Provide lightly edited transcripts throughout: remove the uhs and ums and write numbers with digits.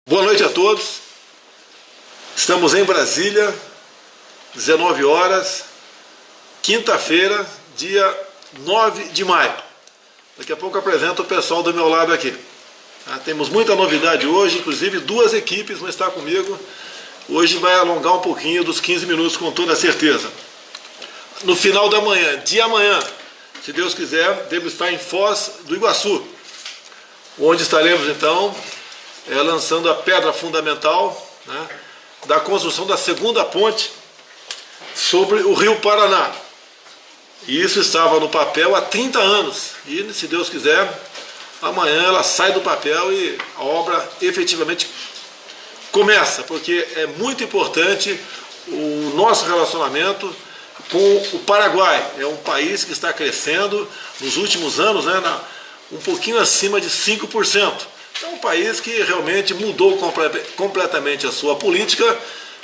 Boa noite a todos. Estamos em Brasília, 19 horas, quinta-feira, dia 9 de maio. Daqui a pouco eu apresento o pessoal do meu lado aqui. Temos muita novidade hoje, inclusive duas equipes vão estar comigo. Hoje vai alongar um pouquinho dos 15 minutos, com toda certeza. No final da manhã, de amanhã, se Deus quiser, devo estar em Foz do Iguaçu, onde estaremos então lançando a pedra fundamental, da construção da segunda ponte sobre o Rio Paraná. E isso estava no papel há 30 anos. E, se Deus quiser, amanhã ela sai do papel e a obra efetivamente começa, porque é muito importante o nosso relacionamento com o Paraguai. É um país que está crescendo nos últimos anos, um pouquinho acima de 5%. É um país que realmente mudou completamente a sua política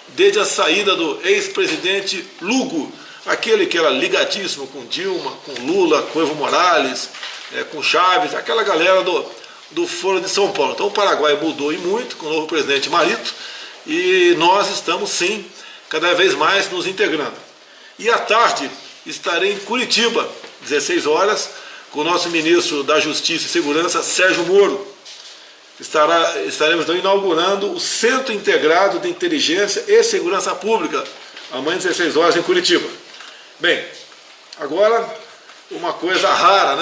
desde a saída do ex-presidente Lugo, aquele que era ligadíssimo com Dilma, com Lula, com Evo Morales, com Chaves, aquela galera do Foro de São Paulo. Então o Paraguai mudou e muito com o novo presidente Marito, e nós estamos sim cada vez mais nos integrando. E à tarde estarei em Curitiba, 16 horas, com o nosso ministro da Justiça e Segurança, Sérgio Moro. Estaremos então inaugurando o Centro Integrado de Inteligência e Segurança Pública, amanhã 16 horas em Curitiba. Bem, agora uma coisa rara,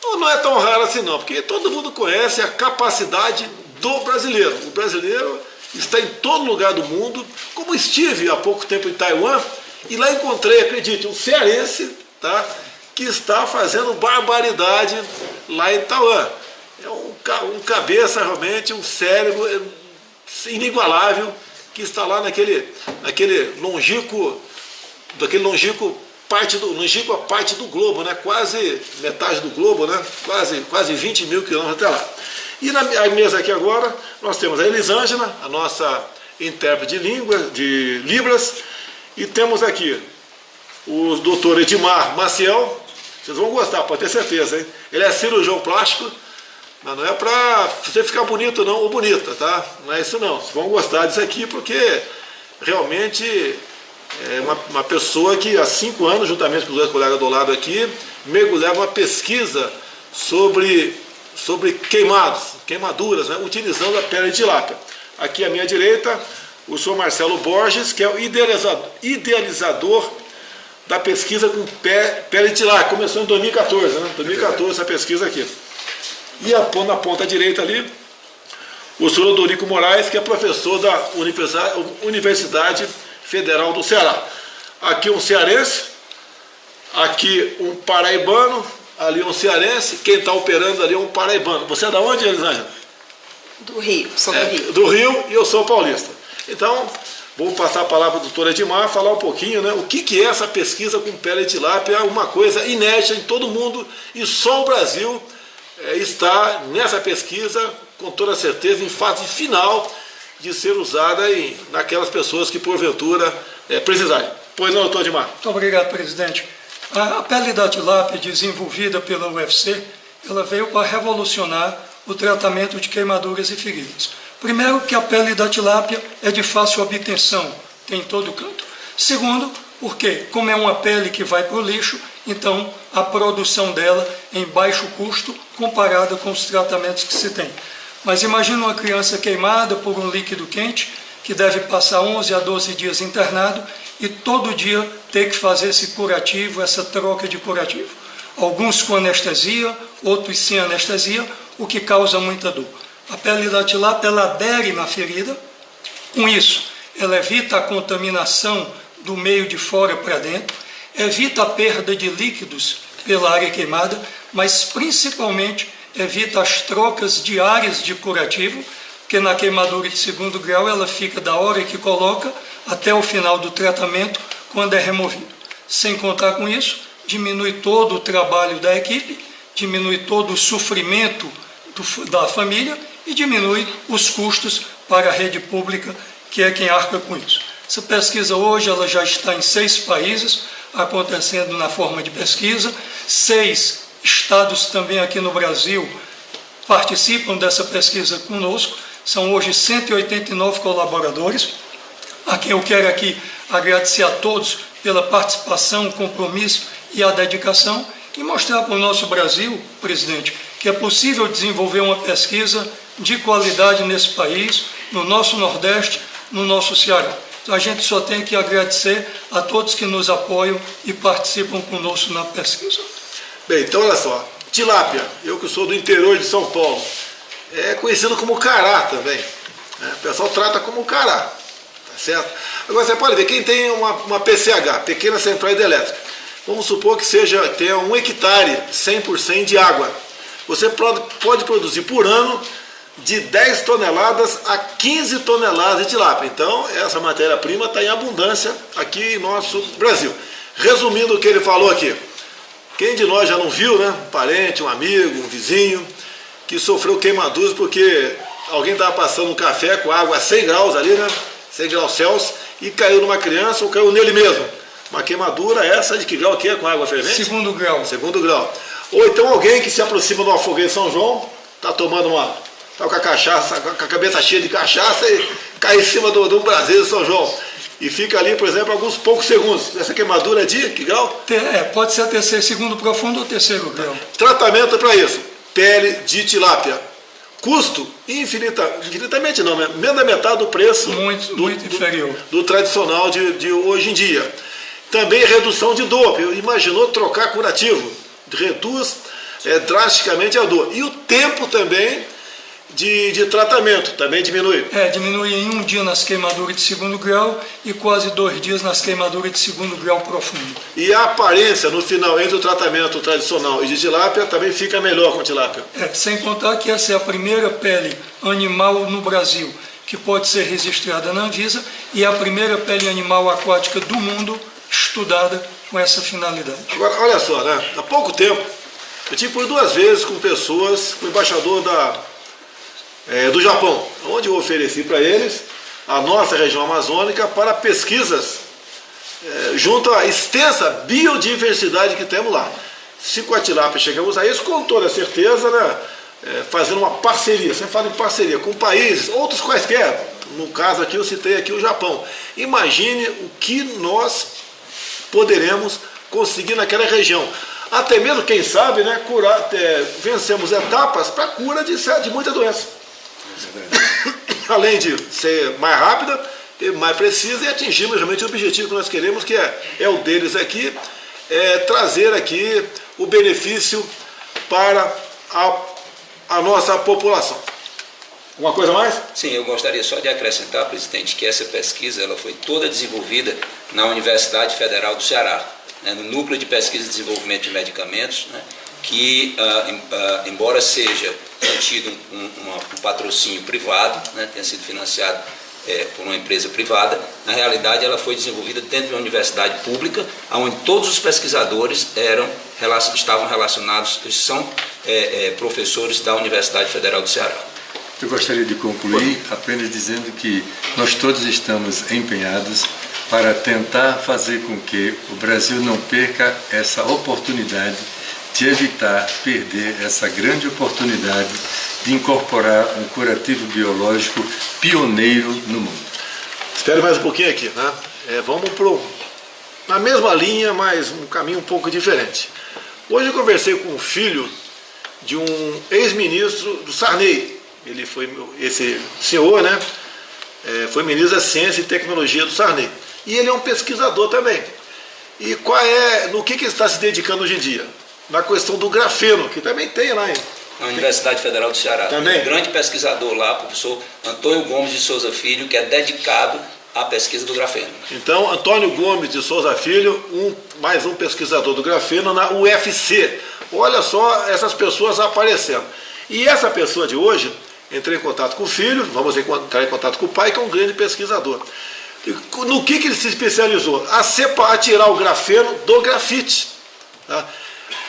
Não é tão rara assim não, porque todo mundo conhece a capacidade do brasileiro. O brasileiro está em todo lugar do mundo, como estive há pouco tempo em Taiwan, e lá encontrei, acredite, um cearense, que está fazendo barbaridade lá em Taiwan. É um cabeça realmente, um cérebro inigualável, que está lá naquele longínquo a parte do globo, quase metade do globo, quase 20 mil quilômetros até lá. E na mesa aqui agora nós temos a Elisângela, a nossa intérprete de Libras, e temos aqui o doutor Edmar Maciel. Vocês vão gostar, pode ter certeza, hein? Ele é cirurgião plástico, mas não é para você ficar bonito não, ou bonita, Não é isso não. Vocês vão gostar disso aqui, porque realmente é uma pessoa que há 5 anos, juntamente com os dois colegas do lado aqui, mergulhava uma pesquisa sobre queimaduras, utilizando a pele de tilápia. Aqui à minha direita, o senhor Marcelo Borges, que é o idealizador da pesquisa com pele de tilápia. Começou em 2014, 2014 essa pesquisa aqui. E na ponta direita ali, o senhor Odorico Moraes, que é professor da Universidade Federal do Ceará. Aqui um cearense, aqui um paraibano, ali um cearense, quem está operando ali é um paraibano. Você é da onde, Elisângela? Do Rio, sou do Rio. Do Rio, e eu sou paulista. Então, vou passar a palavra para o doutor Edmar, falar um pouquinho, o que é essa pesquisa com pele de tilápia, uma coisa inédita em todo mundo, e só o Brasil está nessa pesquisa, com toda certeza, em fase final de ser usada naquelas pessoas que porventura precisarem. Pois não, doutor Edmar? Muito obrigado, presidente. A pele da tilápia, desenvolvida pela UFC, ela veio para revolucionar o tratamento de queimaduras e feridas. Primeiro, que a pele da tilápia é de fácil obtenção, tem em todo canto. Segundo, porque como é uma pele que vai para o lixo, então a produção dela é em baixo custo comparada com os tratamentos que se tem. Mas imagina uma criança queimada por um líquido quente, que deve passar 11 a 12 dias internado e todo dia ter que fazer esse curativo, essa troca de curativo. Alguns com anestesia, outros sem anestesia, o que causa muita dor. A pele da tilápia, ela adere na ferida. Com isso, ela evita a contaminação do meio de fora para dentro, evita a perda de líquidos pela área queimada, mas principalmente evita as trocas diárias de curativo, porque na queimadura de 2º grau ela fica da hora que coloca até o final do tratamento, quando é removido. Sem contar com isso, diminui todo o trabalho da equipe, diminui todo o sofrimento da família e diminui os custos para a rede pública, que é quem arca com isso. Essa pesquisa hoje ela já está em 6 países, acontecendo na forma de pesquisa. 6 estados também aqui no Brasil participam dessa pesquisa conosco. São hoje 189 colaboradores, a quem eu quero aqui agradecer a todos pela participação, compromisso e a dedicação, e mostrar para o nosso Brasil, presidente, que é possível desenvolver uma pesquisa de qualidade nesse país, no nosso Nordeste, no nosso Ceará. Então a gente só tem que agradecer a todos que nos apoiam e participam conosco na pesquisa. Bem, então olha só, tilápia, eu que sou do interior de São Paulo, é conhecido como cará também, né? O pessoal trata como cará, tá certo? Agora você pode ver, quem tem uma PCH, pequena central hidrelétrica, vamos supor que tenha 1 hectare 100% de água, você pode produzir por ano de 10 toneladas a 15 toneladas de tilápia. Então, essa matéria-prima está em abundância aqui em nosso Brasil. Resumindo o que ele falou aqui, quem de nós já não viu, né? Um parente, um amigo, um vizinho, que sofreu queimaduras porque alguém estava passando um café com água a 100 graus ali, né? 100 graus Celsius, e caiu numa criança ou caiu nele mesmo. Uma queimadura essa de que grau que é com água fervente? 2º grau. 2º grau. Ou então alguém que se aproxima de uma fogueira em São João, está tomando tá com a cachaça, com a cabeça cheia de cachaça e cai em cima do braseiro de São João. E fica ali, por exemplo, alguns poucos segundos. Essa queimadura é de que grau? Pode ser segundo profundo ou 3º grau. Tratamento para isso, pele de tilápia. Custo infinitamente não, né? Menos da metade do preço muito inferior do tradicional de hoje em dia. Também redução de dor. Imaginou trocar curativo? Reduz drasticamente a dor. E o tempo também de tratamento também diminui. Diminui em 1 dia nas queimaduras de 2º grau e quase 2 dias nas queimaduras de 2º grau profundo. E a aparência no final entre o tratamento tradicional e de tilápia também fica melhor com tilápia. Sem contar que essa é a primeira pele animal no Brasil que pode ser registrada na Anvisa e é a primeira pele animal aquática do mundo estudada com essa finalidade. Agora, olha só, né? Há pouco tempo, eu tive por 2 vezes com pessoas, com o embaixador do Japão, onde eu ofereci para eles a nossa região amazônica para pesquisas junto à extensa biodiversidade que temos lá. Se com a tilápia chegamos a isso, com toda certeza, né, fazendo uma parceria, você fala em parceria com países, outros quaisquer, no caso aqui eu citei aqui o Japão. Imagine o que nós poderemos conseguir naquela região. Até mesmo, quem sabe, né, vencemos etapas para a cura de muita doença. Além de ser mais rápida, mais precisa e atingirmos realmente o objetivo que nós queremos, que é o deles aqui, trazer aqui o benefício para a nossa população. Alguma coisa mais? Sim, eu gostaria só de acrescentar, presidente, que essa pesquisa ela foi toda desenvolvida na Universidade Federal do Ceará, né, no Núcleo de Pesquisa e Desenvolvimento de Medicamentos, né, que, embora seja mantido um patrocínio privado, né, tenha sido financiado por uma empresa privada, na realidade ela foi desenvolvida dentro de uma universidade pública, onde todos os pesquisadores estavam relacionados, são professores da Universidade Federal do Ceará. Eu gostaria de concluir apenas dizendo que nós todos estamos empenhados para tentar fazer com que o Brasil não perca essa oportunidade de evitar perder essa grande oportunidade de incorporar um curativo biológico pioneiro no mundo. Espere mais um pouquinho aqui, né? Vamos na mesma linha, mas um caminho um pouco diferente. Hoje eu conversei com o filho de um ex-ministro do Sarney. Ele foi, esse senhor, né? Foi ministro da Ciência e Tecnologia do Sarney. E ele é um pesquisador também. E no que ele está se dedicando hoje em dia? Na questão do grafeno, que também tem lá na Universidade Federal do Ceará. Também. Tem um grande pesquisador lá, o professor Antônio Gomes de Souza Filho, que é dedicado à pesquisa do grafeno. Então, Antônio Gomes de Souza Filho, mais um pesquisador do grafeno na UFC. Olha só essas pessoas aparecendo. E essa pessoa de hoje, entrei em contato com o filho, vamos entrar em contato com o pai, que é um grande pesquisador. No que ele se especializou? A tirar o grafeno do grafite. Tá?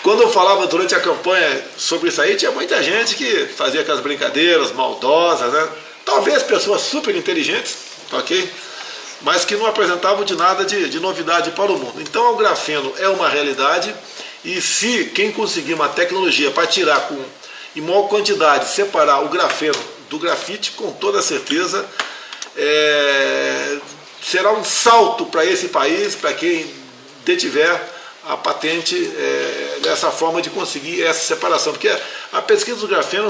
Quando eu falava durante a campanha sobre isso aí, tinha muita gente que fazia aquelas brincadeiras maldosas, né? Talvez pessoas super inteligentes, ok? Mas que não apresentavam de nada de novidade para o mundo. Então o grafeno é uma realidade e se quem conseguir uma tecnologia para tirar em maior quantidade, separar o grafeno do grafite, com toda certeza, será um salto para esse país, para quem detiver a patente dessa forma de conseguir essa separação, porque a pesquisa do grafeno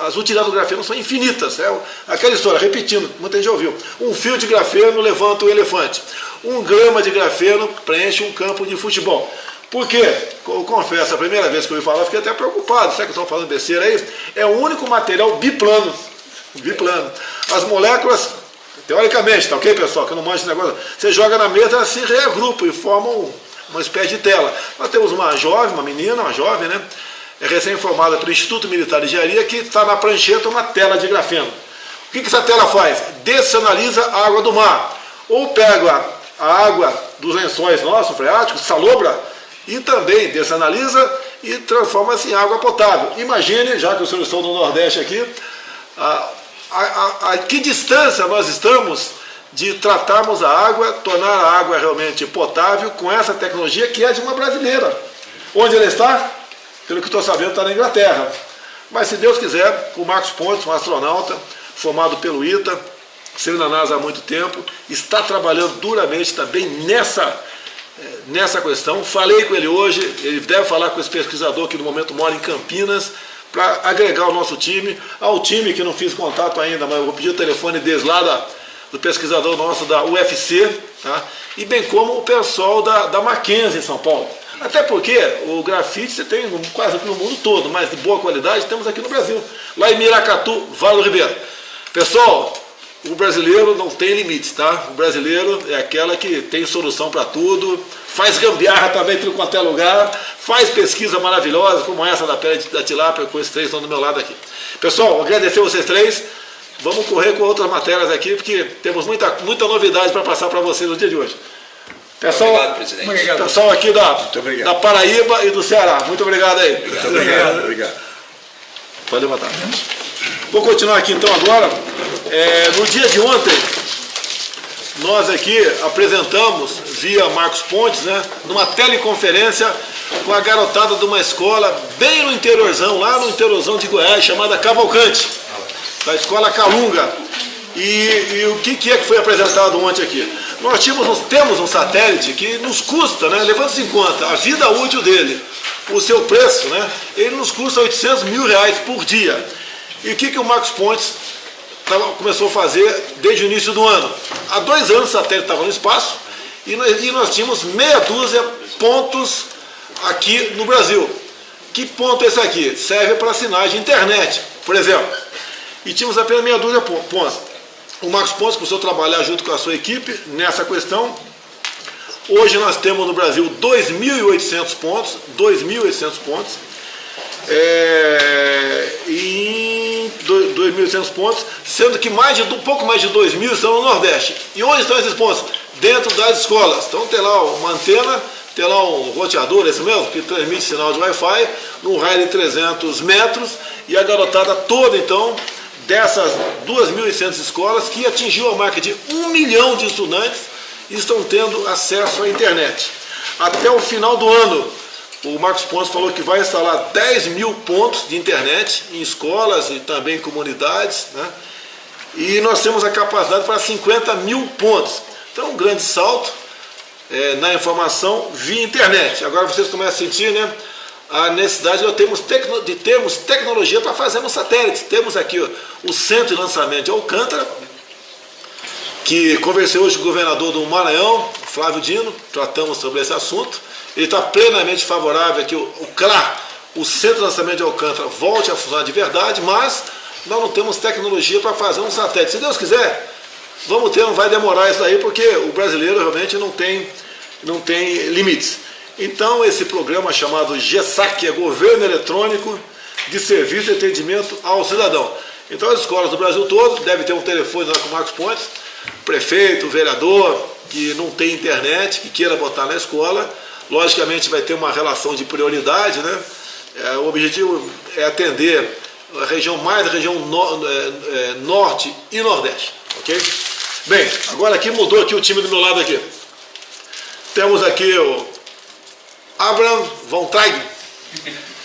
as utilidades do grafeno são infinitas, aquela história, repetindo, muita gente já ouviu, um fio de grafeno levanta um elefante, 1 grama de grafeno preenche um campo de futebol. Por quê? Eu confesso, a primeira vez que eu ouvi falar, eu fiquei até preocupado, será que estão falando besteira aí? É o único material biplano, as moléculas, teoricamente, tá ok, pessoal, que eu não manjo esse negócio, você joga na mesa, elas se reagrupam e formam uma espécie de tela. Nós temos uma jovem, né, recém-formada pelo Instituto Militar de Engenharia, que está na prancheta uma tela de grafeno. O que essa tela faz? Dessanaliza a água do mar, ou pega a água dos lençóis nossos, freáticos, salobra, e também dessanaliza e transforma-se em água potável. Imagine, já que os senhores estão no Nordeste aqui, a que distância nós estamos de tratarmos a água, tornar a água realmente potável com essa tecnologia que é de uma brasileira. Onde ela está? Pelo que estou sabendo, está na Inglaterra. Mas se Deus quiser, o Marcos Pontes, um astronauta formado pelo ITA, sendo na NASA há muito tempo, está trabalhando duramente também nessa questão. Falei com ele hoje, ele deve falar com esse pesquisador que no momento mora em Campinas, para agregar o nosso time, ao time que não fiz contato ainda, mas eu vou pedir o telefone deles lá do pesquisador nosso da UFC, tá? E bem como o pessoal da Mackenzie em São Paulo. Até porque o grafite você tem quase no mundo todo, mas de boa qualidade temos aqui no Brasil. Lá em Miracatu, Vale do Ribeiro. Pessoal, o brasileiro não tem limites, tá? O brasileiro é aquela que tem solução para tudo, faz gambiarra também em tudo quanto é lugar, faz pesquisa maravilhosa, como essa da pele da tilápia, com esses três que estão do meu lado aqui. Pessoal, agradecer vocês três. Vamos correr com outras matérias aqui, porque temos muita novidade para passar para vocês no dia de hoje. Pessoal, obrigado, presidente. Pessoal aqui da Paraíba e do Ceará, muito obrigado aí. Obrigado. Pode levantar. Vou continuar aqui então agora. No dia de ontem, nós aqui apresentamos, via Marcos Pontes, né, numa teleconferência com a garotada de uma escola bem no interiorzão, lá no interiorzão de Goiás, chamada Cavalcante, da escola Calunga. E o que é que foi apresentado ontem aqui? Nós temos um satélite que nos custa, né, levando-se em conta a vida útil dele, o seu preço, né, ele nos custa R$800 mil por dia. E o que o Marcos Pontes começou a fazer desde o início do ano? Há 2 anos o satélite estava no espaço e nós tínhamos meia dúzia pontos aqui no Brasil. Que ponto é esse aqui? Serve para sinais de internet, por exemplo. E tínhamos apenas meia dúzia de pontos. O Marcos Pontes começou a trabalhar junto com a sua equipe nessa questão. Hoje nós temos no Brasil 2.800 pontos, 2.800 pontos. Em 2.800 pontos, sendo que pouco mais de 2.000 estão no Nordeste. E onde estão esses pontos? Dentro das escolas. Então tem lá uma antena, tem lá um roteador, esse mesmo, que transmite sinal de Wi-Fi, num raio de 300 metros, e a garotada toda, então, dessas 2.800 escolas, que atingiu a marca de 1 milhão de estudantes, estão tendo acesso à internet. Até o final do ano, o Marcos Pontes falou que vai instalar 10 mil pontos de internet em escolas e também em comunidades, né? E nós temos a capacidade para 50 mil pontos. Então, um grande salto na informação via internet. Agora vocês começam a sentir, né, a necessidade de termos tecnologia para fazer no satélite. Temos aqui o Centro de Lançamento de Alcântara, que conversei hoje com o governador do Maranhão, Flávio Dino, tratamos sobre esse assunto. Ele está plenamente favorável que o CLA, o Centro de Lançamento de Alcântara, volte a funcionar de verdade, mas nós não temos tecnologia para fazer um satélite. Se Deus quiser, vamos ter, não vai demorar isso aí, porque o brasileiro realmente não tem limites. Então, esse programa chamado GESAC, é Governo Eletrônico de Serviço de Atendimento ao Cidadão. Então, as escolas do Brasil todo devem ter um telefone lá com o Marcos Pontes, prefeito, vereador, que não tem internet, que queira botar na escola. Logicamente vai ter uma relação de prioridade, né? O objetivo é atender a região norte e nordeste, ok? Bem, agora aqui mudou aqui o time do meu lado aqui. Temos aqui o Abraham von Traig,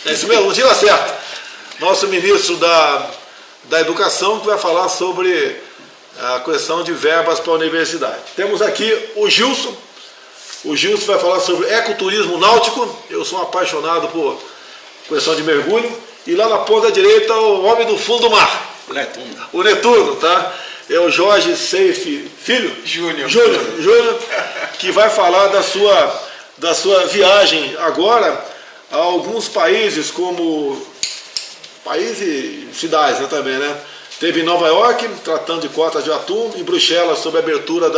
é isso mesmo, não tinha certo. Nosso ministro da Educação, que vai falar sobre a questão de verbas para a universidade. Temos aqui o Gilson. O Gilson vai falar sobre ecoturismo náutico. Eu sou um apaixonado por questão de mergulho. E lá na ponta direita, o homem do fundo do mar. Netuno. O Netuno, tá? É o Jorge Seife Filho? Júnior, que vai falar da sua viagem agora a alguns países, como países e cidades, né, também, né? Teve em Nova York, tratando de cotas de atum, em Bruxelas, sobre a abertura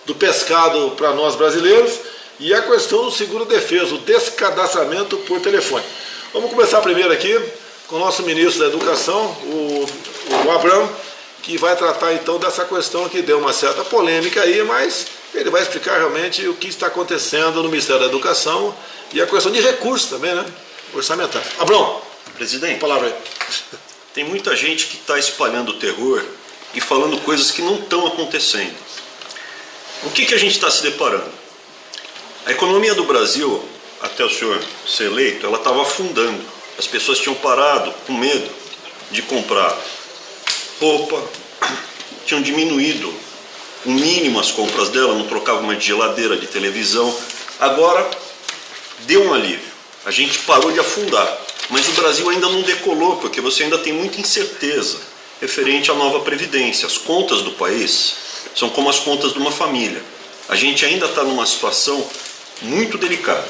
do pescado para nós brasileiros, e a questão do seguro-defesa, o descadastramento por telefone. Vamos começar primeiro aqui com o nosso ministro da Educação, o Abrão, que vai tratar então dessa questão que deu uma certa polêmica aí, mas ele vai explicar realmente o que está acontecendo no Ministério da Educação e a questão de recursos também, né? Orçamentários. Abrão, presidente, palavra aí. Tem muita gente que está espalhando terror e falando coisas que não estão acontecendo. O que a gente está se deparando? A economia do Brasil, até o senhor ser eleito, ela estava afundando. As pessoas tinham parado com medo de comprar roupa, tinham diminuído o mínimo as compras dela, não trocavam mais de geladeira, de televisão. Agora deu um alívio, a gente parou de afundar, mas o Brasil ainda não decolou, porque você ainda tem muita incerteza referente à nova Previdência. As contas do país são como as contas de uma família. A gente ainda está numa situação muito delicada.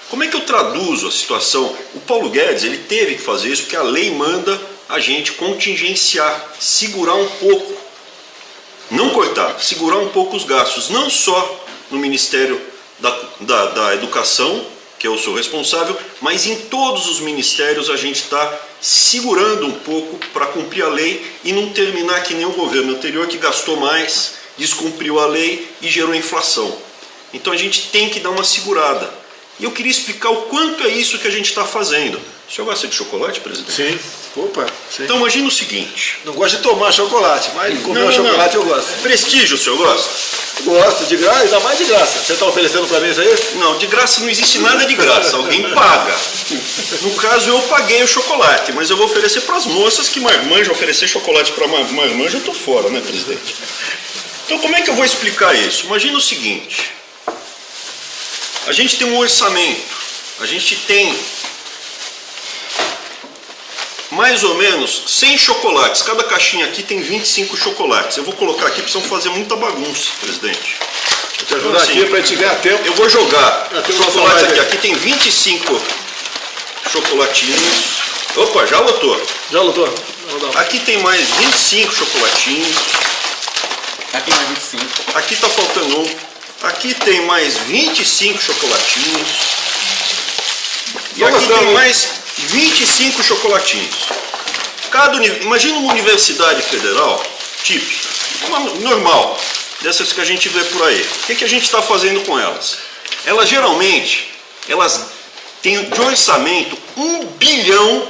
Como é que eu traduzo a situação? O Paulo Guedes, ele teve que fazer isso porque a lei manda a gente contingenciar, segurar um pouco, não cortar, segurar um pouco os gastos, não só no Ministério da Educação, que eu sou responsável, mas em todos os ministérios a gente está segurando um pouco para cumprir a lei e não terminar que nem o governo anterior, que gastou mais, descumpriu a lei e gerou inflação. Então a gente tem que dar uma segurada. E eu queria explicar o quanto é isso que a gente está fazendo. O senhor gosta de chocolate, presidente? Sim. Opa, sim. Então imagina o seguinte. Não gosto de tomar chocolate, mas de comer chocolate eu gosto. Prestígio, o senhor gosta? Gosto, de graça, ainda mais de graça. Você está oferecendo para mim isso aí? Não, de graça não existe nada de graça, alguém paga. No caso eu paguei o chocolate, mas eu vou oferecer para as moças que marmanjam. Oferecer chocolate para marmanja eu estou fora, né, presidente? Então como é que eu vou explicar isso? Imagina o seguinte. A gente tem um orçamento, a gente tem mais ou menos 100 chocolates, cada caixinha aqui tem 25 chocolates. Eu vou colocar aqui, precisam fazer muita bagunça, presidente. Vou te ajudar aqui para te ganhar tempo. Eu vou jogar chocolates aqui. Aqui tem 25 chocolatinhos. Opa, já lotou. Já lotou? Aqui tem mais 25 chocolatinhos. Aqui mais 25. Aqui está faltando um. Aqui tem mais 25 chocolatinhos. E aqui tem mais 25 chocolatinhos. Imagina uma universidade federal típica, normal, dessas que a gente vê por aí. O que a gente está fazendo com elas? Elas geralmente têm de orçamento R$1 bilhão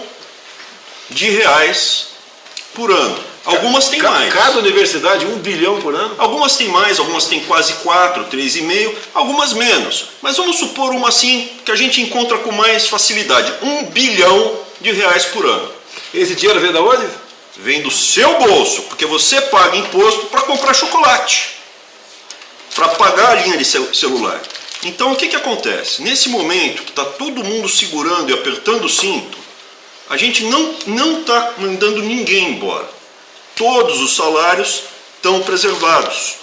por ano. Algumas têm mais. Cada universidade, 1 bilhão por ano? Algumas têm mais, algumas têm quase 4, 3,5, algumas menos. Mas vamos supor uma assim, que a gente encontra com mais facilidade. R$1 bilhão por ano. Esse dinheiro vem da onde? Vem do seu bolso, porque você paga imposto para comprar chocolate, para pagar a linha de celular. Então o que acontece? Nesse momento que está todo mundo segurando e apertando o cinto, a gente não está mandando ninguém embora. Todos os salários estão preservados.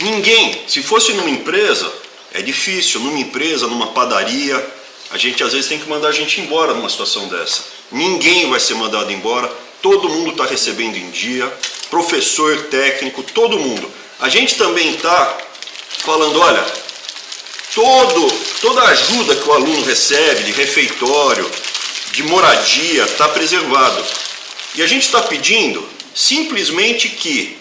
Ninguém, se fosse numa empresa, é difícil, numa empresa, numa padaria, a gente às vezes tem que mandar a gente embora numa situação dessa. Ninguém vai ser mandado embora, todo mundo está recebendo em dia, professor, técnico, todo mundo. A gente também está falando, olha, toda a ajuda que o aluno recebe de refeitório, de moradia, está preservado. E a gente está pedindo simplesmente que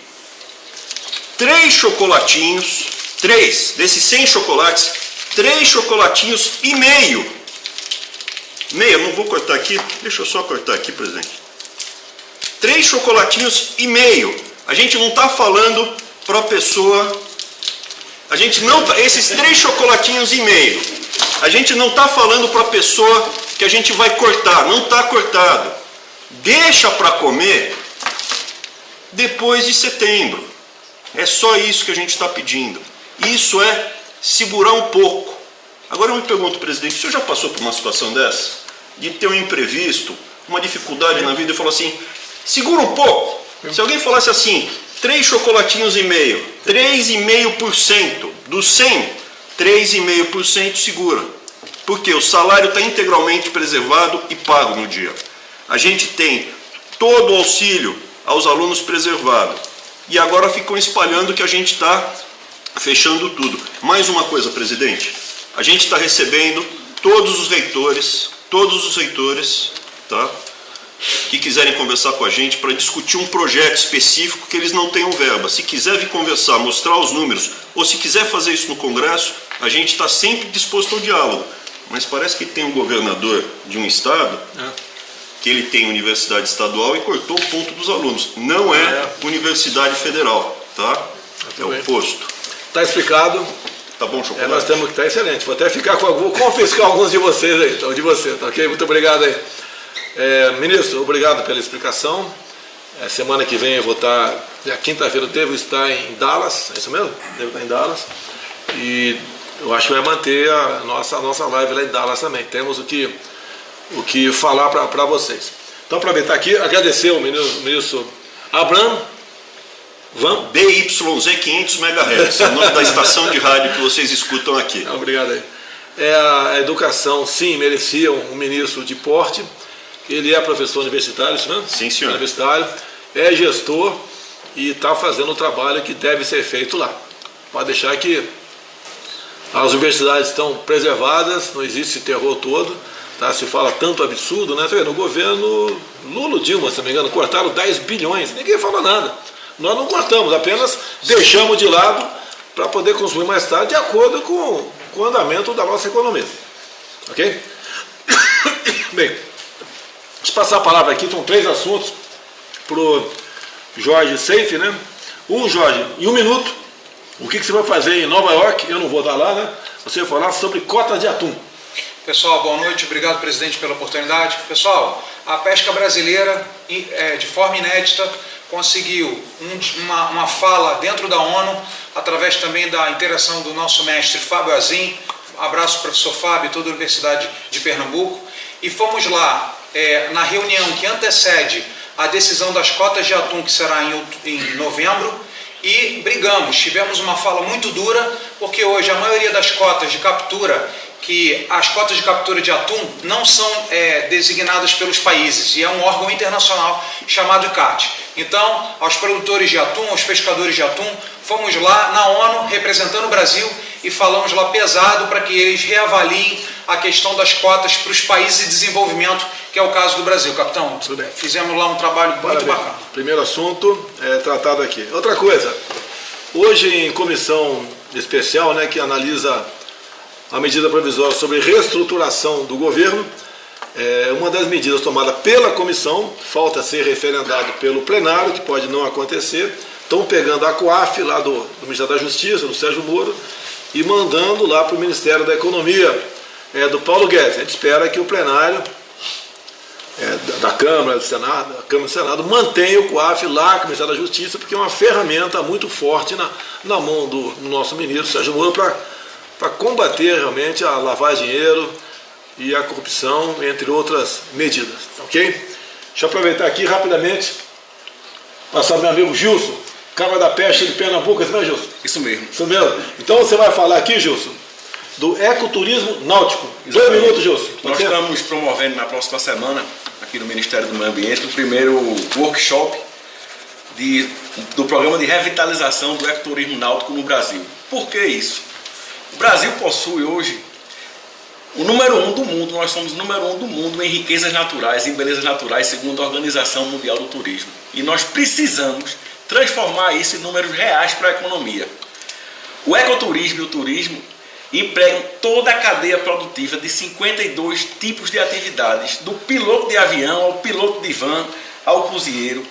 3 chocolatinhos, 3 desses 100 chocolates, 3 chocolatinhos e meio. Eu não vou cortar aqui, deixa eu só cortar aqui, presidente. 3 chocolatinhos e meio. A gente não está falando para a pessoa, esses 3 chocolatinhos e meio, a gente não está falando para a pessoa que a gente vai cortar, não está cortado. deixa para comer depois de setembro. É só isso que a gente está pedindo. Isso é segurar um pouco. Agora eu me pergunto, presidente, o senhor já passou por uma situação dessa? De ter um imprevisto, uma dificuldade na vida e falou assim, segura um pouco. Se alguém falasse assim, 3 chocolatinhos e meio, 3,5% do 100, 3,5% segura. Porque o salário está integralmente preservado e pago no dia. A gente tem todo o auxílio aos alunos preservado. E agora ficam espalhando que a gente está fechando tudo. Mais uma coisa, presidente. A gente está recebendo todos os reitores, tá, que quiserem conversar com a gente para discutir um projeto específico que eles não tenham verba. Se quiser vir conversar, mostrar os números, ou se quiser fazer isso no Congresso, a gente está sempre disposto ao diálogo. Mas parece que tem um governador de um estado que ele tem universidade estadual e cortou o ponto dos alunos. Não é universidade federal, tá? É o posto. Está explicado. Tá bom, chocolate? Nós temos que estar excelente. Vou até ficar vou confiscar alguns de vocês aí, então, de você, tá ok? Muito obrigado aí. Ministro, obrigado pela explicação. Semana que vem eu vou estar, quinta-feira eu devo estar em Dallas, é isso mesmo? Devo estar em Dallas. E eu acho que vai manter a nossa live lá em Dallas também. Temos o que falar para vocês. Então, aproveitar aqui, agradecer ao ministro Abraham Van BYZ 500 MHz, é o nome da estação de rádio que vocês escutam aqui. Obrigado aí. A educação, sim, merecia um ministro de porte. Ele é professor universitário, isso mesmo? Sim, senhor. Universitário, é gestor e está fazendo o trabalho que deve ser feito lá. Pode deixar que as universidades estão preservadas, não existe esse terror todo. Tá? Se fala tanto absurdo, né? No governo Lula, Dilma, se não me engano, cortaram 10 bilhões, ninguém fala nada. Nós não cortamos, apenas deixamos de lado para poder consumir mais tarde de acordo com o andamento da nossa economia. Ok? Bem, deixa eu passar a palavra aqui, são 3 assuntos para o Jorge Seife, né? Jorge, em 1 minuto, o que você vai fazer em Nova York? Eu não vou estar lá, né? Você vai falar sobre cotas de atum. Pessoal, boa noite, obrigado, presidente, pela oportunidade. Pessoal, a pesca brasileira, de forma inédita, conseguiu uma fala dentro da ONU, através também da interação do nosso mestre Fábio Azim. Abraço, professor Fábio, toda a Universidade de Pernambuco. E fomos lá, na reunião que antecede a decisão das cotas de atum, que será em novembro, e brigamos, tivemos uma fala muito dura, porque hoje a maioria das cotas de captura, que as cotas de captura de atum não são designadas pelos países, e é um órgão internacional chamado ICCAT. Então, aos produtores de atum, aos pescadores de atum, fomos lá na ONU, representando o Brasil, e falamos lá pesado para que eles reavaliem a questão das cotas para os países de desenvolvimento, que é o caso do Brasil. Capitão, fizemos lá um trabalho muito bacana. Primeiro assunto tratado aqui. Outra coisa, hoje em comissão especial, né, que analisa a medida provisória sobre reestruturação do governo, uma das medidas tomadas pela comissão, falta ser referendado pelo plenário, que pode não acontecer, estão pegando a COAF lá do Ministério da Justiça, do Sérgio Moro, e mandando lá para o Ministério da Economia, do Paulo Guedes. A gente espera que o plenário da Câmara, do Senado, a Câmara e do Senado mantenha o COAF lá com o Ministério da Justiça, porque é uma ferramenta muito forte na mão do nosso ministro Sérgio Moro para combater realmente a lavagem de dinheiro e a corrupção, entre outras medidas. Ok? Deixa eu aproveitar aqui rapidamente, passar para o meu amigo Gilson, Câmara da Pesca de Pernambuco, isso mesmo, Gilson? Isso mesmo. Isso mesmo. Então você vai falar aqui, Gilson, do ecoturismo náutico. 2 minutos, Gilson. Nós estamos promovendo na próxima semana, aqui no Ministério do Meio Ambiente, o primeiro workshop do programa de revitalização do ecoturismo náutico no Brasil. Por que isso? O Brasil possui hoje o número 1 do mundo, nós somos o número 1 do mundo em riquezas naturais, em belezas naturais, segundo a Organização Mundial do Turismo. E nós precisamos transformar isso em números reais para a economia. O ecoturismo e o turismo empregam toda a cadeia produtiva de 52 tipos de atividades, do piloto de avião ao piloto de van, ao cozinheiro,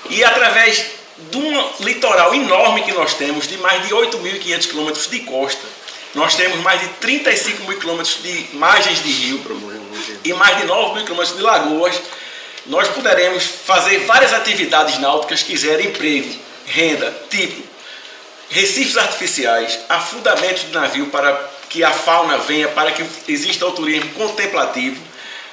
e através de um litoral enorme que nós temos, de mais de 8.500 quilômetros de costa, nós temos mais de 35 mil quilômetros de margens de rio e mais de 9 mil quilômetros de lagoas. nós poderemos fazer várias atividades náuticas que gerem emprego, renda, tipo recifes artificiais, afundamentos de navio para que a fauna venha, para que exista o turismo contemplativo.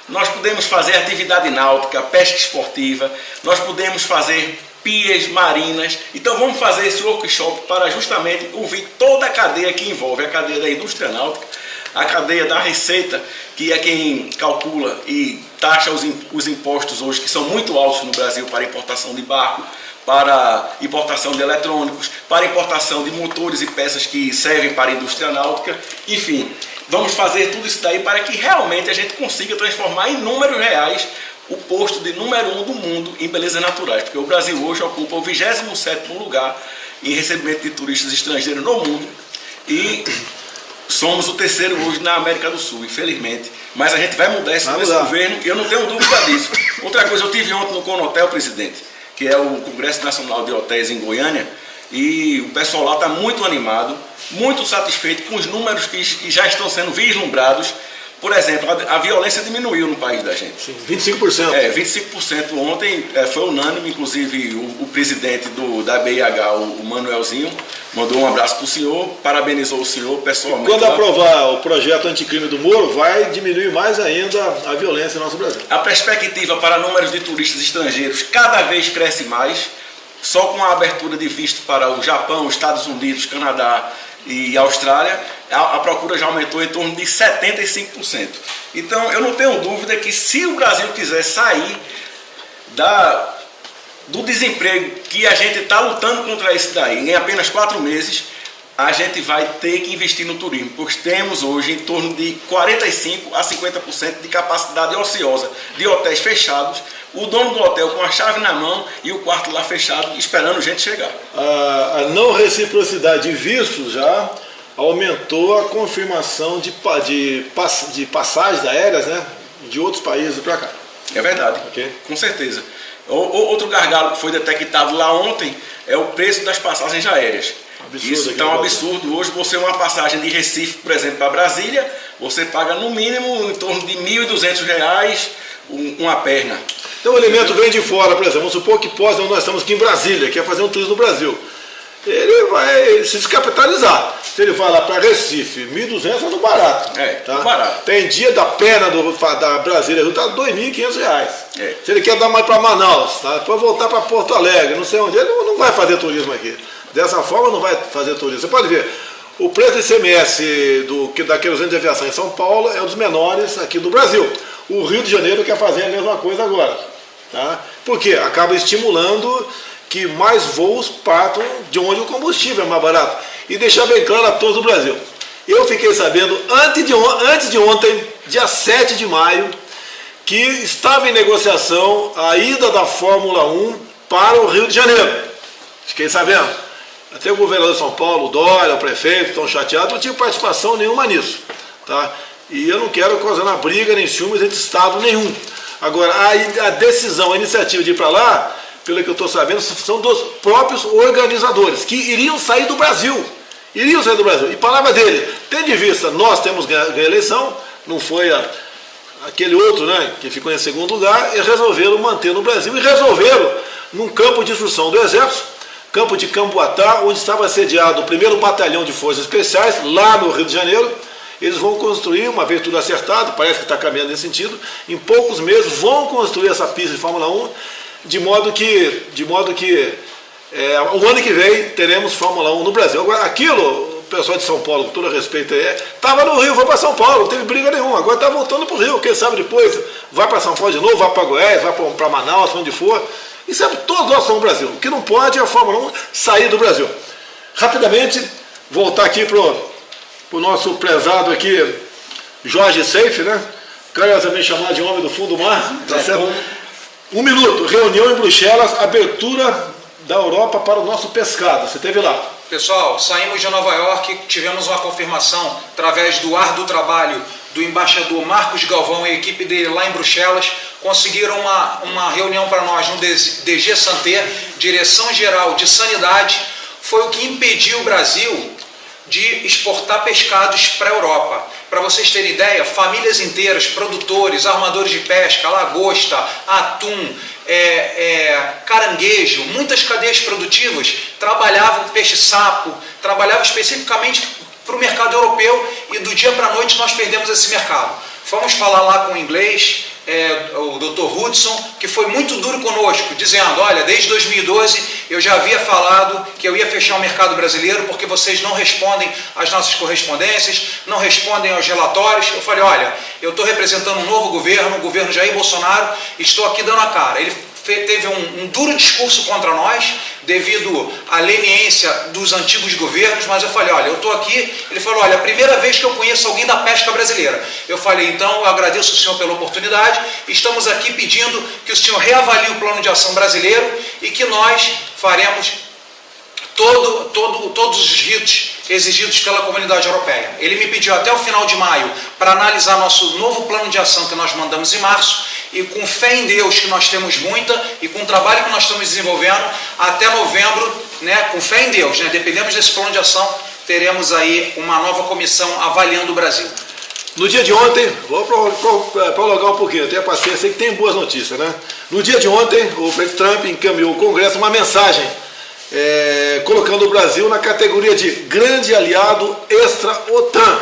Nós podemos fazer atividade náutica, pesca esportiva, nós podemos fazer pias marinas. Então vamos fazer esse workshop para justamente ouvir toda a cadeia que envolve a cadeia da indústria náutica, a cadeia da receita, que é quem calcula e taxa os impostos hoje, que são muito altos no Brasil para importação de barco, para importação de eletrônicos, para importação de motores e peças que servem para a indústria náutica. Enfim, vamos fazer tudo isso daí para que realmente a gente consiga transformar em números reais o posto de número 1 do mundo em belezas naturais, porque o Brasil hoje ocupa o 27º lugar em recebimento de turistas estrangeiros no mundo e somos o 3º hoje na América do Sul, infelizmente. Mas a gente vai mudar isso nesse governo e eu não tenho dúvida disso. Outra coisa, eu tive ontem no Conotel, presidente, que é o Congresso Nacional de Hotéis em Goiânia, e o pessoal lá está muito animado, muito satisfeito com os números que já estão sendo vislumbrados. Por exemplo, a violência diminuiu no país da gente. Sim, 25%. 25% ontem, foi unânime, inclusive o presidente da BIH, o Manuelzinho, mandou um abraço para o senhor, parabenizou o senhor pessoalmente. Quando aprovar o projeto anticrime do Moro, vai diminuir mais ainda a violência no nosso Brasil. A perspectiva para números de turistas estrangeiros cada vez cresce mais, só com a abertura de visto para o Japão, Estados Unidos, Canadá e Austrália, a procura já aumentou em torno de 75%. Então eu não tenho dúvida que se o Brasil quiser sair do desemprego que a gente está lutando contra isso daí, em apenas 4 meses, a gente vai ter que investir no turismo, pois temos hoje em torno de 45% a 50% de capacidade ociosa de hotéis fechados, o dono do hotel com a chave na mão e o quarto lá fechado, esperando gente chegar. A não reciprocidade de vistos já aumentou a confirmação de passagens aéreas, né, de outros países para cá. É verdade, okay. Com certeza. Outro gargalo que foi detectado lá ontem é o preço das passagens aéreas. Absurdo, isso está um absurdo. Hoje você uma passagem de Recife, por exemplo, para Brasília, você paga no mínimo em torno de R$ 1.200 uma perna. Então o elemento vem de fora, por exemplo, vamos supor que nós estamos aqui em Brasília, quer fazer um turismo no Brasil. Ele vai se descapitalizar. Se ele vai lá para Recife, 1.200 é no barato. Tá? Barato. Tem dia da perna da Brasília, está R$ 2.500. Se ele quer dar mais para Manaus, tá? Depois voltar para Porto Alegre, não sei onde, ele não vai fazer turismo aqui. Dessa forma não vai fazer turismo. Você pode ver, o preço do ICMS da querosene de aviação em São Paulo é um dos menores aqui do Brasil. O Rio de Janeiro quer fazer a mesma coisa agora. Tá? Por quê? Acaba estimulando que mais voos partam de onde o combustível é mais barato. E deixar bem claro a todos do Brasil. Eu fiquei sabendo antes de ontem, dia 7 de maio, que estava em negociação a ida da Fórmula 1 para o Rio de Janeiro. Fiquei sabendo. Até o governador de São Paulo, o Dória, o prefeito, estão chateados, não tive participação nenhuma nisso. Tá? E eu não quero causar briga nem ciúmes entre Estado nenhum. Agora, a decisão, a iniciativa de ir para lá, pelo que eu estou sabendo, são dos próprios organizadores, que iriam sair do Brasil. Iriam sair do Brasil. E palavra dele, tendo em vista, nós temos ganho a eleição, não foi aquele outro, né, que ficou em segundo lugar, e resolveram manter no Brasil, e resolveram, num campo de instrução do Exército, campo de Camboatá, onde estava sediado o 1º Batalhão de Forças Especiais, lá no Rio de Janeiro. Eles vão construir, uma vez tudo acertado, parece que está caminhando nesse sentido, em poucos meses vão construir essa pista de Fórmula 1, de modo que o ano que vem teremos Fórmula 1 no Brasil. Agora, aquilo, o pessoal de São Paulo, com todo respeito, estava no Rio, foi para São Paulo, não teve briga nenhuma, agora está voltando para o Rio, quem sabe depois vai para São Paulo de novo, vai para Goiás, vai para Manaus, onde for. E sabe, todos nós somos Brasil. O que não pode é a Fórmula 1 sair do Brasil. Rapidamente, voltar aqui para o nosso prezado aqui, Jorge Seife, né? O cara também chamado de homem do fundo do mar. Tá certo? 1 minuto, reunião em Bruxelas, abertura da Europa para o nosso pescado. Você esteve lá. Pessoal, saímos de Nova York, tivemos uma confirmação através do árduo trabalho do embaixador Marcos Galvão e a equipe dele lá em Bruxelas. Conseguiram uma reunião para nós no DG Santé, Direção Geral de Sanidade. Foi o que impediu o Brasil de exportar pescados para a Europa. Para vocês terem ideia, famílias inteiras, produtores, armadores de pesca, lagosta, atum, caranguejo, muitas cadeias produtivas trabalhavam peixe-sapo, trabalhavam especificamente para o mercado europeu, e do dia para a noite nós perdemos esse mercado. Fomos falar lá com o inglês, o Dr. Hudson, que foi muito duro conosco, dizendo, olha, desde 2012 eu já havia falado que eu ia fechar o mercado brasileiro porque vocês não respondem às nossas correspondências, não respondem aos relatórios. Eu falei, olha, eu estou representando um novo governo, o governo Jair Bolsonaro, estou aqui dando a cara. Ele teve um duro discurso contra nós, devido à leniência dos antigos governos, mas eu falei, olha, eu estou aqui. Ele falou, olha, a primeira vez que eu conheço alguém da pesca brasileira. Eu falei, então, eu agradeço o senhor pela oportunidade, estamos aqui pedindo que o senhor reavalie o plano de ação brasileiro e que nós faremos todos os ritos exigidos pela comunidade europeia. Ele me pediu até o final de maio para analisar nosso novo plano de ação que nós mandamos em março, e com fé em Deus, que nós temos muita, e com o trabalho que nós estamos desenvolvendo, até novembro, né, com fé em Deus, né, dependemos desse plano de ação, teremos aí uma nova comissão avaliando o Brasil. No dia de ontem, vou prolongar um pouquinho, até a sei que tem boas notícias, né? No dia de ontem, o presidente Trump encaminhou ao Congresso uma mensagem colocando o Brasil na categoria de grande aliado extra-OTAN.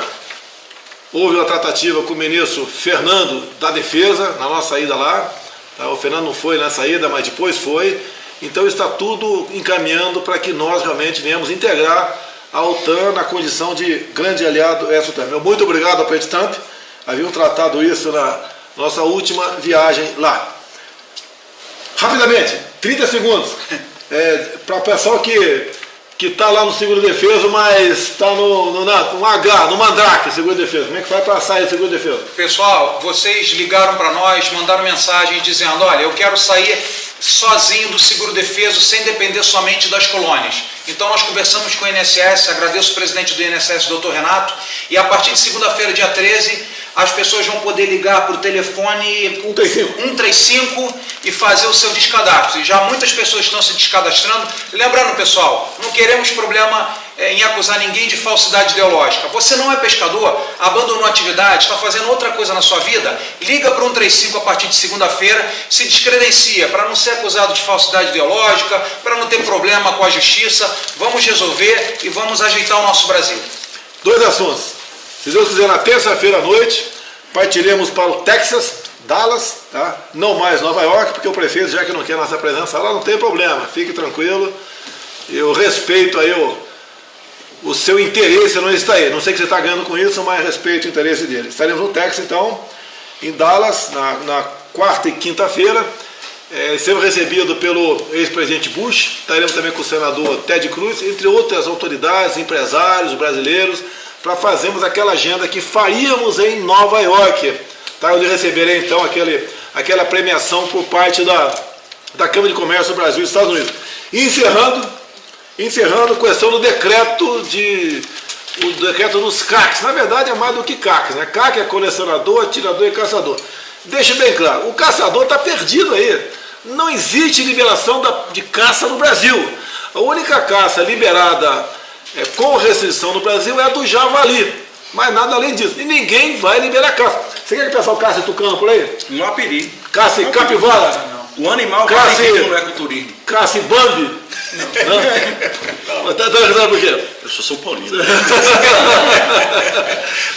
Houve uma tratativa com o ministro Fernando da Defesa, na nossa ida lá. O Fernando não foi nessa ida, mas depois foi. Então está tudo encaminhando para que nós realmente venhamos integrar a OTAN na condição de grande aliado extra-OTAN. Muito obrigado ao presidente Trump. Haviam tratado isso na nossa última viagem lá. Rapidamente, 30 segundos. Para o pessoal que está lá no seguro defesa, mas está no H, no Mandrake, seguro defesa. Como é que faz para sair do seguro defesa? Pessoal, vocês ligaram para nós, mandaram mensagem dizendo, olha, eu quero sair sozinho do seguro defesa, sem depender somente das colônias. Então nós conversamos com o INSS, agradeço o presidente do INSS, Dr. Renato, e a partir de segunda-feira, dia 13, as pessoas vão poder ligar para o telefone 135 e fazer o seu descadastro. E já muitas pessoas estão se descadastrando. Lembrando, pessoal, não queremos problema em acusar ninguém de falsidade ideológica. Você não é pescador, abandonou a atividade, está fazendo outra coisa na sua vida, liga para o 135 a partir de segunda-feira, se descredencia para não ser acusado de falsidade ideológica, para não ter problema com a justiça. Vamos resolver e vamos ajeitar o nosso Brasil. Dois assuntos. Se Deus quiser, na terça-feira à noite, partiremos para o Texas, Dallas, tá? Não mais Nova York, porque o prefeito, já que não quer nossa presença lá, não tem problema, fique tranquilo. Eu respeito aí o seu interesse não está aí. Não sei o que você está ganhando com isso, mas respeito o interesse dele. Estaremos no Texas, então, em Dallas, na quarta e quinta-feira. Seremos recebidos pelo ex-presidente Bush, estaremos também com o senador Ted Cruz, entre outras autoridades, empresários brasileiros, para fazermos aquela agenda que faríamos em Nova York, tá? Onde receberei então aquela premiação por parte da Câmara de Comércio do Brasil e Estados Unidos. E encerrando a questão do decreto dos CACs. Na verdade é mais do que CACs, né? CAC é colecionador, atirador e caçador. Deixa bem claro, o caçador está perdido aí. Não existe liberação de caça no Brasil. A única caça liberada com restrição no Brasil é a do javali, mas nada além disso. E ninguém vai liberar caça. Você quer que o pessoal caça tucano por aí? Não há perigo. Caça capivara? O animal caça no ecoturismo. Caça Bambi? Não. Está ajudando por quê? Eu sou São Paulino.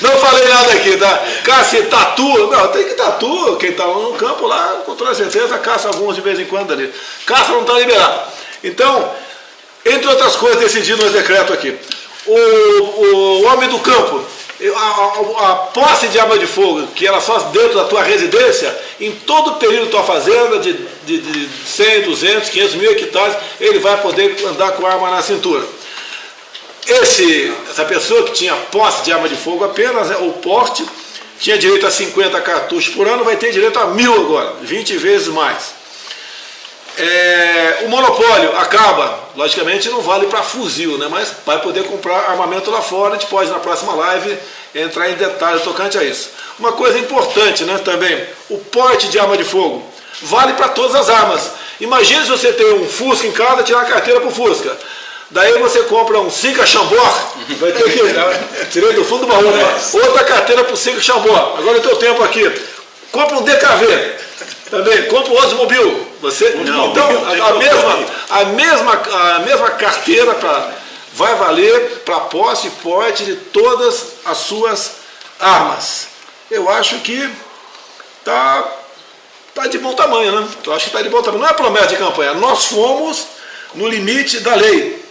Não falei nada aqui, tá? Caça tatu. Não, tem que tatu. Quem está lá no campo lá, com toda certeza, caça alguns de vez em quando ali. Caça não está liberado. Então, entre outras coisas, decidido no decreto aqui, o homem do campo, a posse de arma de fogo, que ela só dentro da tua residência, em todo o período da tua fazenda, de 100, 200, 500 mil hectares, ele vai poder andar com a arma na cintura. Essa pessoa que tinha posse de arma de fogo apenas, o porte, tinha direito a 50 cartuchos por ano, vai ter direito a 1000 agora, 20 vezes mais. O monopólio acaba, logicamente não vale para fuzil, né? Mas vai poder comprar armamento lá fora. A gente pode na próxima live entrar em detalhes tocante a isso. Uma coisa importante, né, também, o porte de arma de fogo vale para todas as armas. Imagine se você tem um Fusca em casa, tirar a carteira para o Fusca. Daí você compra um Cinca Chambord, vai ter que tirei do fundo do baú, né? Outra carteira para o Cinca Chambord. Agora eu tenho tempo aqui. Compra um DKV, também. Compra um Oldsmobile. Você, Não, então, a mesma carteira vai valer para posse e porte de todas as suas armas. Eu acho que tá de bom tamanho, né? Eu acho que está de bom tamanho. Não é promessa de campanha. Nós fomos no limite da lei.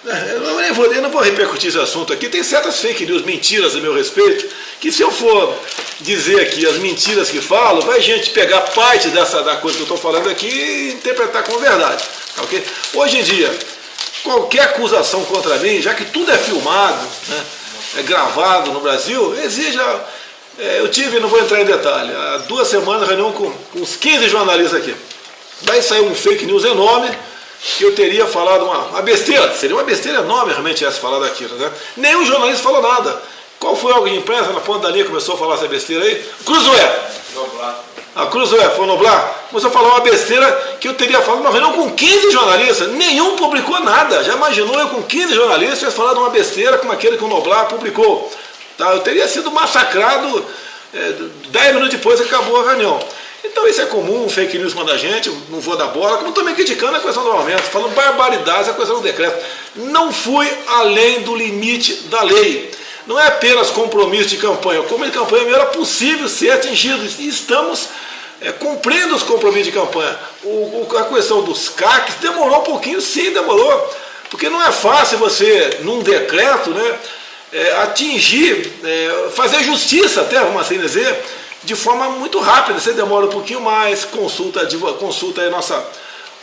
Eu não vou repercutir esse assunto aqui. Tem certas fake news, mentiras a meu respeito, que se eu for dizer aqui as mentiras que falo, vai gente pegar parte da coisa que eu estou falando aqui e interpretar como verdade. Okay? Hoje em dia, qualquer acusação contra mim, já que tudo é filmado, né, é gravado no Brasil, exija... eu tive, não vou entrar em detalhe, há 2 semanas reunião com uns 15 jornalistas aqui. Daí saiu um fake news enorme, que eu teria falado uma besteira, seria uma besteira enorme realmente essa falar daquilo, né? Nenhum jornalista falou nada. Qual foi alguém de imprensa na ponta da linha começou a falar essa besteira aí? Cruzoé. A Cruzoé, foi Noblar, começou a falar uma besteira que eu teria falado numa reunião com 15 jornalistas, nenhum publicou nada. Já imaginou eu com 15 jornalistas tivesse falado uma besteira como aquele que o Noblar publicou? Tá? Eu teria sido massacrado 10 minutos depois que acabou a reunião. Então isso é comum, fake news manda a gente, não vou dar bola, como também criticando a questão do aumento, falando barbaridades, a questão do decreto. Não fui além do limite da lei. Não é apenas compromisso de campanha, o compromisso de campanha era possível ser atingido, e estamos cumprindo os compromissos de campanha. A questão dos CACs demorou um pouquinho, sim, demorou, porque não é fácil você, num decreto, né, atingir, fazer justiça até, vamos assim dizer, de forma muito rápida. Você demora um pouquinho mais, consulta aí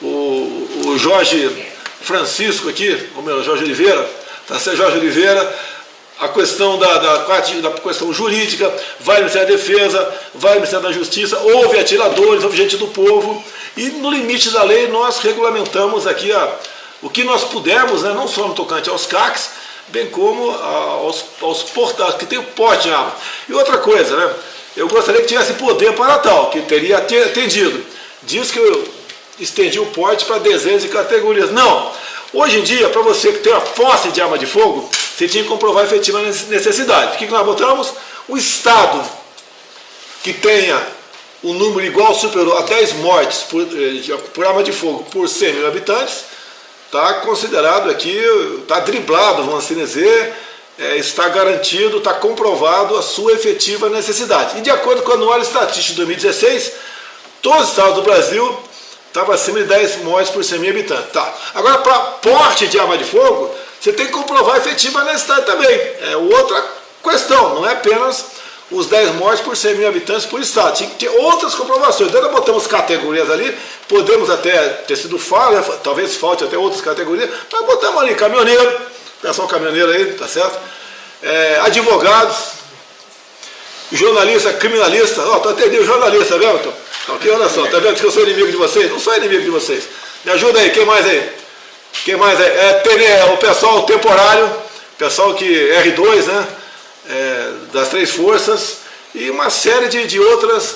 o Jorge Francisco aqui, o meu Jorge Oliveira, tá certo, Jorge Oliveira, a questão da questão jurídica, vai no Ministério da Defesa, vai no Ministério da Justiça, houve atiradores, houve gente do povo, e no limite da lei nós regulamentamos aqui o que nós pudermos, né, não só no tocante aos CACs, bem como aos portais que tem o porte de arma. E outra coisa, né? Eu gostaria que tivesse poder para tal, que teria atendido. Diz que eu estendi o porte para dezenas de categorias. Não! Hoje em dia, para você que tem a posse de arma de fogo, você tinha que comprovar a efetiva necessidade. O que nós botamos? O Estado que tenha um número igual ou superior a 10 mortes por arma de fogo por 100 mil habitantes, está considerado aqui, está driblado, vamos assim dizer, está garantido, está comprovado a sua efetiva necessidade. E de acordo com a anual estatística de 2016, todos os estados do Brasil estavam acima de 10 mortes por 100 mil habitantes. Tá. Agora, para porte de arma de fogo, você tem que comprovar a efetiva necessidade também. É outra questão, não é apenas os 10 mortes por 100 mil habitantes por estado. Tinha que ter outras comprovações. Então, nós botamos categorias ali, podemos até ter sido falha, talvez falte até outras categorias, mas botamos ali caminhoneiro, pessoal caminhoneiro aí, tá certo? Advogados, jornalista, criminalista, tô atendendo jornalista, tá vendo? Ok, olha só, tá vendo que eu sou inimigo de vocês? Não sou inimigo de vocês. Me ajuda aí, quem mais aí? Quem mais aí? O pessoal temporário, pessoal que R2, né? Das 3 forças, e uma série de outras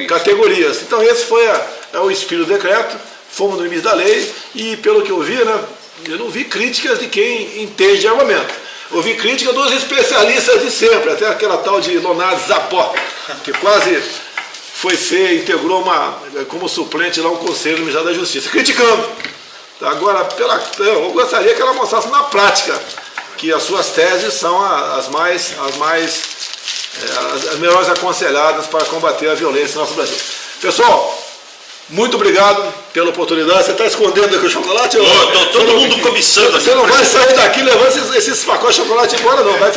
categorias. Então esse foi o espírito do decreto, fomos no limite da lei, e pelo que eu vi, né? Eu não vi críticas de quem entende de armamento. Eu vi crítica dos especialistas de sempre, até aquela tal de Leonardo Zapó, que quase integrou como suplente lá um conselho do Ministério da Justiça, criticando. Agora, eu gostaria que ela mostrasse na prática que as suas teses são as melhores aconselhadas para combater a violência no nosso Brasil. Pessoal, muito obrigado pela oportunidade. Você está escondendo aqui o chocolate? Todo mundo cobiçando aqui. Você não vai sair daqui levando esses pacotes de chocolate embora, não. Vai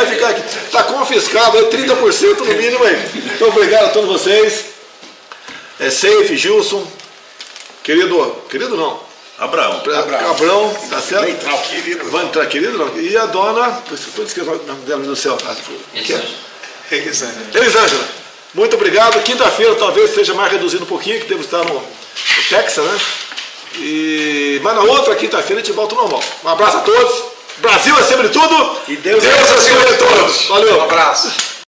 ficar aqui. Está confiscado aí, 30% no mínimo aí. Então, obrigado a todos vocês. Safe, Gilson. Querido não. Abraão, tá certo? Vai entrar, querido não. E a dona, depois esqueci o nome dela do céu. Elisângela. Muito obrigado. Quinta-feira talvez seja mais reduzido um pouquinho, que devo estar no Texas, né? Mas na outra quinta-feira a gente volta ao normal. Um abraço a todos. Brasil acima de tudo. E Deus acima de todos. Valeu. Um abraço.